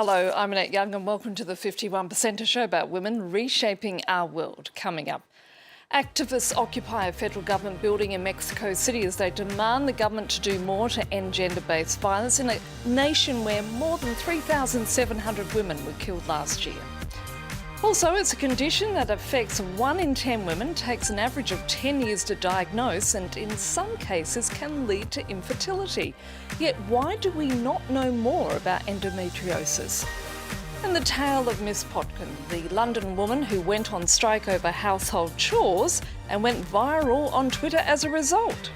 Hello, I'm Annette Young and welcome to the 51%, a show about women reshaping our world. Coming up, activists occupy a federal government building in Mexico City as they demand the government to do more to end gender-based violence in a nation where more than 3,700 women were killed last year. Also, it's a condition that affects 1 in 10 women, takes an average of 10 years to diagnose and in some cases can lead to infertility. Yet why do we not know more about endometriosis? And the tale of Miss Potkin, the London woman who went on strike over household chores and went viral on Twitter as a result.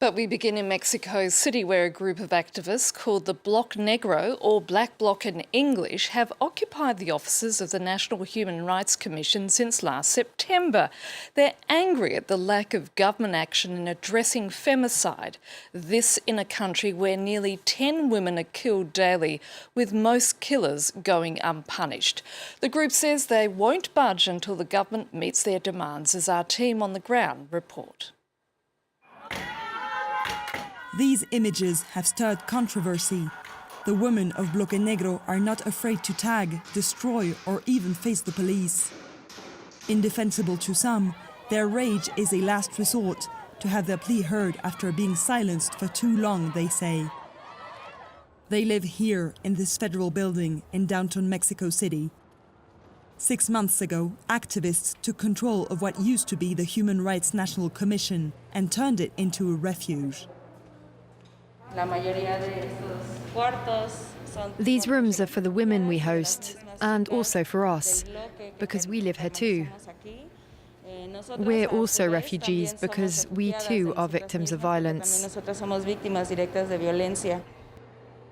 But we begin in Mexico City, where a group of activists called the Bloc Negro, or Black Bloc in English, have occupied the offices of the National Human Rights Commission since last September. They're angry at the lack of government action in addressing femicide, this in a country where nearly 10 women are killed daily, with most killers going unpunished. The group says they won't budge until the government meets their demands, as our team on the ground report. These images have stirred controversy. The women of Bloque Negro are not afraid to tag, destroy or even face the police. Indefensible to some, their rage is a last resort to have their plea heard after being silenced for too long, they say. They live here in this federal building in downtown Mexico City. 6 months ago, activists took control of what used to be the Human Rights National Commission and turned it into a refuge. These rooms are for the women we host, and also for us, because we live here too. We're also refugees because we too are victims of violence.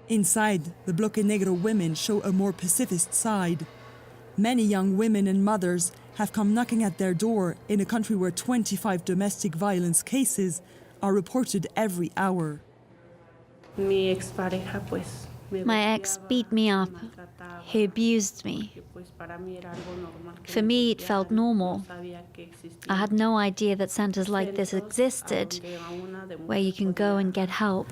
Inside, the Bloque Negro women show a more pacifist side. Many young women and mothers have come knocking at their door in a country where 25 domestic violence cases are reported every hour. My ex beat me up. He abused me. For me, it felt normal. I had no idea that centers like this existed, where you can go and get help.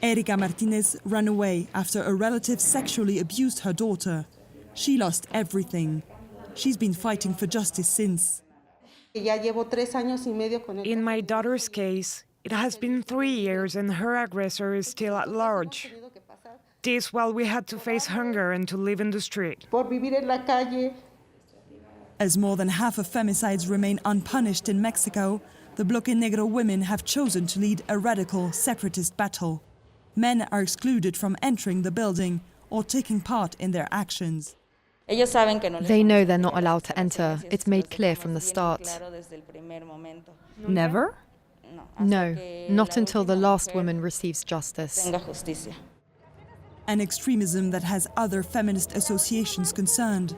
Erika Martinez ran away after a relative sexually abused her daughter. She lost everything. She's been fighting for justice since. In my daughter's case, it has been 3 years and her aggressor is still at large. This while we had to face hunger and to live in the street. As more than half of femicides remain unpunished in Mexico, the Bloque Negro women have chosen to lead a radical separatist battle. Men are excluded from entering the building or taking part in their actions. They know they're not allowed to enter. It's made clear from the start. Never? No, not until the last woman receives justice. An extremism that has other feminist associations concerned.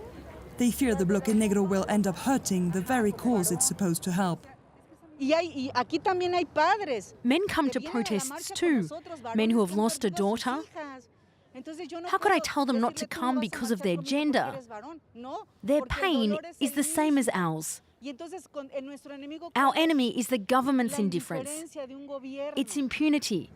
They fear the Bloque Negro will end up hurting the very cause it's supposed to help. Men come to protests too, men who have lost a daughter. How could I tell them not to come because of their gender? Their pain is the same as ours. Our enemy is the government's indifference. It's impunity.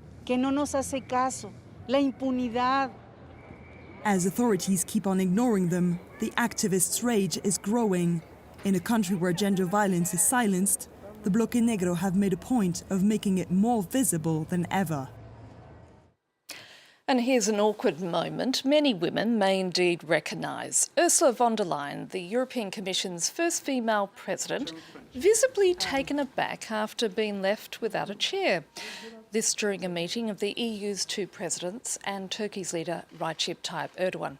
As authorities keep on ignoring them, the activists' rage is growing. In a country where gender violence is silenced, the Bloque Negro have made a point of making it more visible than ever. And here's an awkward moment many women may indeed recognise. Ursula von der Leyen, the European Commission's first female president, visibly taken aback after being left without a chair. This during a meeting of the EU's 2 presidents and Turkey's leader Recep Tayyip Erdogan.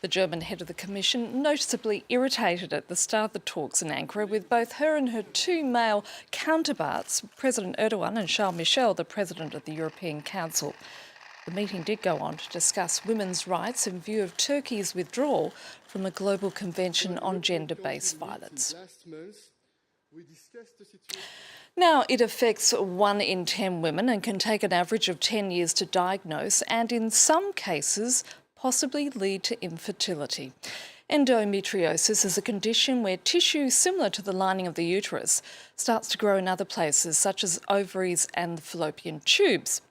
The German head of the Commission noticeably irritated at the start of the talks in Ankara with both her and her 2 male counterparts, President Erdogan and Charles Michel, the President of the European Council. The meeting did go on to discuss women's rights in view of Turkey's withdrawal from the Global Convention on Gender-Based Violence. Now, it affects 1 in 10 women and can take an average of 10 years to diagnose and in some cases possibly lead to infertility. Endometriosis is a condition where tissue similar to the lining of the uterus starts to grow in other places, such as ovaries and the fallopian tubes.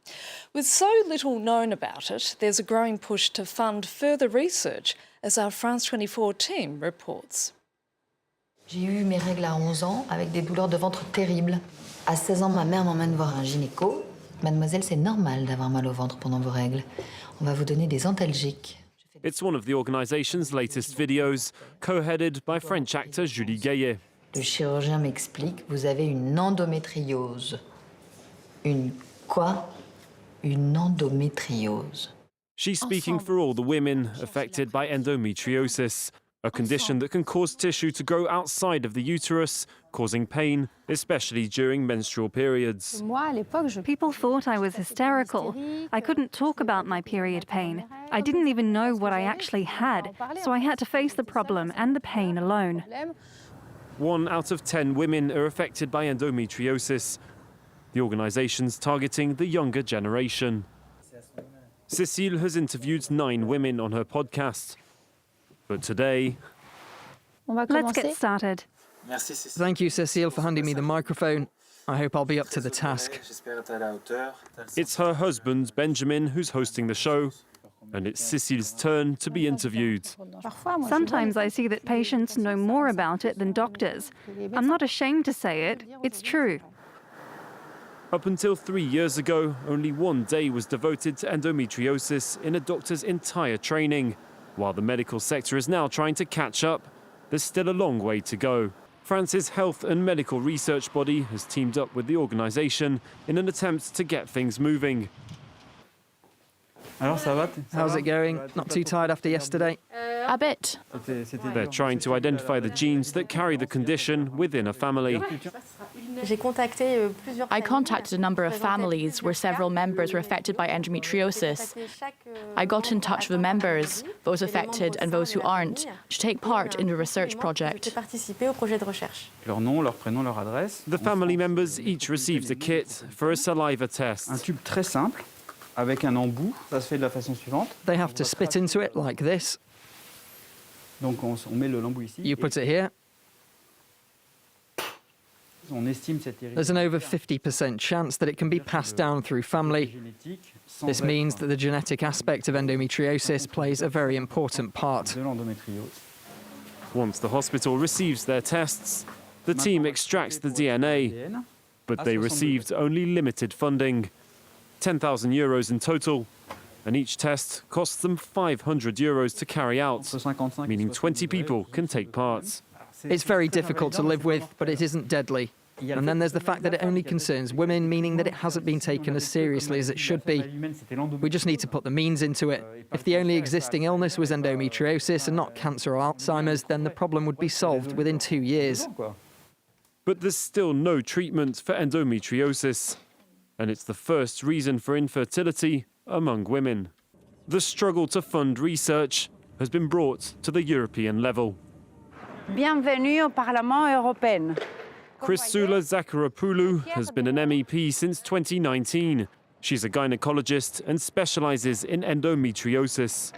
With so little known about it, there's a growing push to fund further research, as our France 24 team reports. J'ai eu mes règles à 11 ans avec des douleurs de ventre terribles. À 16 ans, ma mère m'emmène voir un gynéco. Mademoiselle, c'est normal d'avoir mal au ventre pendant vos règles. On va vous donner des antalgiques. It's one of the organisation's latest videos, co-headed by French actor Julie Gaillet. Le chirurgien m'explique, vous avez une endométriose. Une quoi? Une endométriose. She's speaking for all the women affected by endometriosis, a condition that can cause tissue to grow outside of the uterus, causing pain, especially during menstrual periods. People thought I was hysterical. I couldn't talk about my period pain. I didn't even know what I actually had, so I had to face the problem and the pain alone. 1 out of 10 women are affected by endometriosis. The organisation's targeting the younger generation. Cécile has interviewed 9 women on her podcast. But today... Let's get started. Thank you, Cécile, for handing me the microphone. I hope I'll be up to the task. It's her husband, Benjamin, who's hosting the show, and it's Cécile's turn to be interviewed. Sometimes I see that patients know more about it than doctors. I'm not ashamed to say it. It's true. Up until 3 years ago, only 1 day was devoted to endometriosis in a doctor's entire training. While the medical sector is now trying to catch up, there's still a long way to go. France's health and medical research body has teamed up with the organisation in an attempt to get things moving. How's it going? Not too tired after yesterday? A bit. They're trying to identify the genes that carry the condition within a family. I contacted a number of families where several members were affected by endometriosis. I got in touch with the members, those affected and those who aren't, to take part in the research project. The family members each received a kit for a saliva test. They have to spit into it like this. You put it here. There's an over 50% chance that it can be passed down through family. This means that the genetic aspect of endometriosis plays a very important part. Once the hospital receives their tests, the team extracts the DNA, but they received only limited funding. 10,000 euros in total, and each test costs them 500 euros to carry out, meaning 20 people can take part. It's very difficult to live with, but it isn't deadly. And then there's the fact that it only concerns women, meaning that it hasn't been taken as seriously as it should be. We just need to put the means into it. If the only existing illness was endometriosis and not cancer or Alzheimer's, then the problem would be solved within 2 years. But there's still no treatment for endometriosis, and it's the first reason for infertility among women. The struggle to fund research has been brought to the European level. Bienvenue au Parlement européen. Christoula Zacharopoulou has been an MEP since 2019. She's a gynecologist and specialises in endometriosis.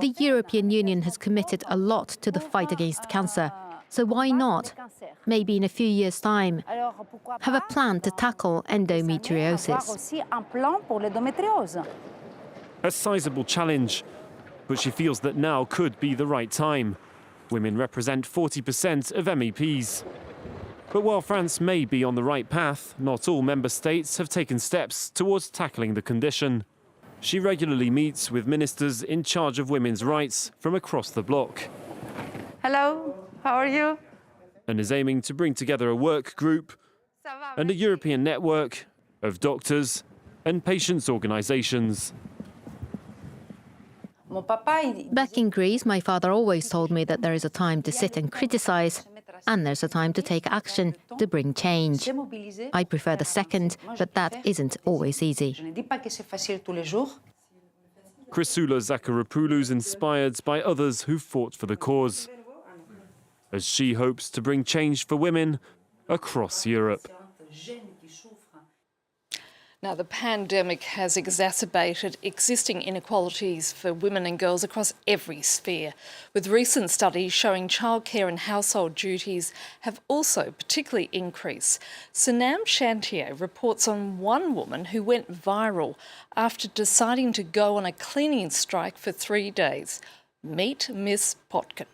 The European Union has committed a lot to the fight against cancer. So why not, maybe in a few years' time, have a plan to tackle endometriosis? A sizable challenge, but she feels that now could be the right time. Women represent 40% of MEPs. But while France may be on the right path, not all member states have taken steps towards tackling the condition. She regularly meets with ministers in charge of women's rights from across the bloc. Hello, how are you? And is aiming to bring together a work group and a European network of doctors and patients' organisations. Back in Greece, my father always told me that there is a time to sit and criticize, and there's a time to take action to bring change. I prefer the second, but that isn't always easy. Christoula Zacharopoulou inspired by others who fought for the cause, as she hopes to bring change for women across Europe. Now, the pandemic has exacerbated existing inequalities for women and girls across every sphere, with recent studies showing childcare and household duties have also particularly increased. Sanam Shantier reports on one woman who went viral after deciding to go on a cleaning strike for 3 days. Meet Miss Potkin.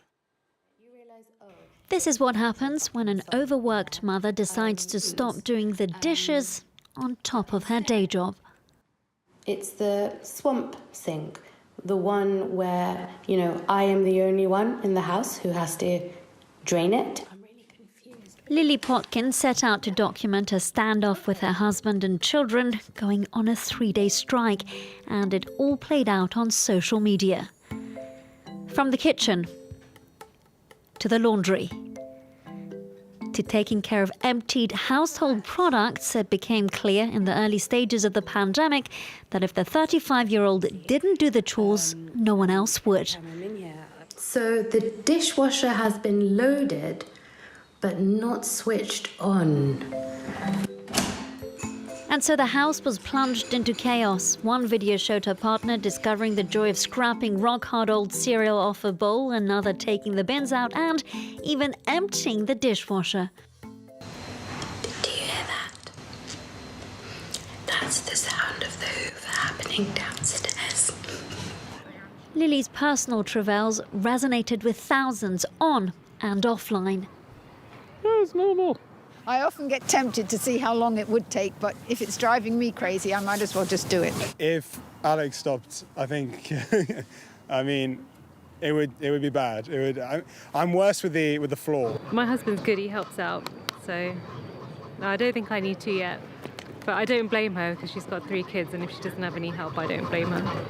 This is what happens when an overworked mother decides to stop doing the dishes on top of her day job. It's the swamp sink, the one where, I am the only one in the house who has to drain it. Lily Potkin set out to document a standoff with her husband and children going on a 3-day strike, and it all played out on social media. From the kitchen to the laundry to taking care of emptied household products, it became clear in the early stages of the pandemic that if the 35-year-old didn't do the chores, no one else would. So the dishwasher has been loaded, but not switched on. And so the house was plunged into chaos. One video showed her partner discovering the joy of scrapping rock-hard old cereal off a bowl, another taking the bins out, and even emptying the dishwasher. Did you hear that? That's the sound of the Hoover happening downstairs. Lily's personal travails resonated with thousands on and offline. It's normal. I often get tempted to see how long it would take, but if it's driving me crazy, I might as well just do it. If Alex stopped, I think, it would be bad. I'm worse with the floor. My husband's good, he helps out, so no, I don't think I need to yet. But I don't blame her because she's got 3 kids, and if she doesn't have any help, I don't blame her.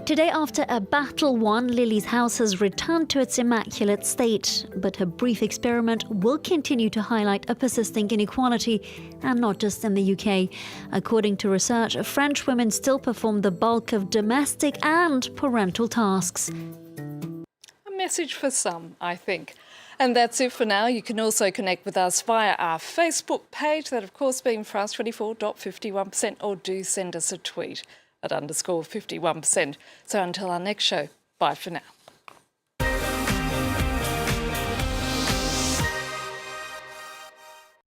Today, after a battle won, Lily's house has returned to its immaculate state. But her brief experiment will continue to highlight a persisting inequality, and not just in the UK. According to research, French women still perform the bulk of domestic and parental tasks. A message for some, I think. And that's it for now. You can also connect with us via our Facebook page, that of course being France24.51%, or do send us a tweet at _51%. So until our next show, bye for now.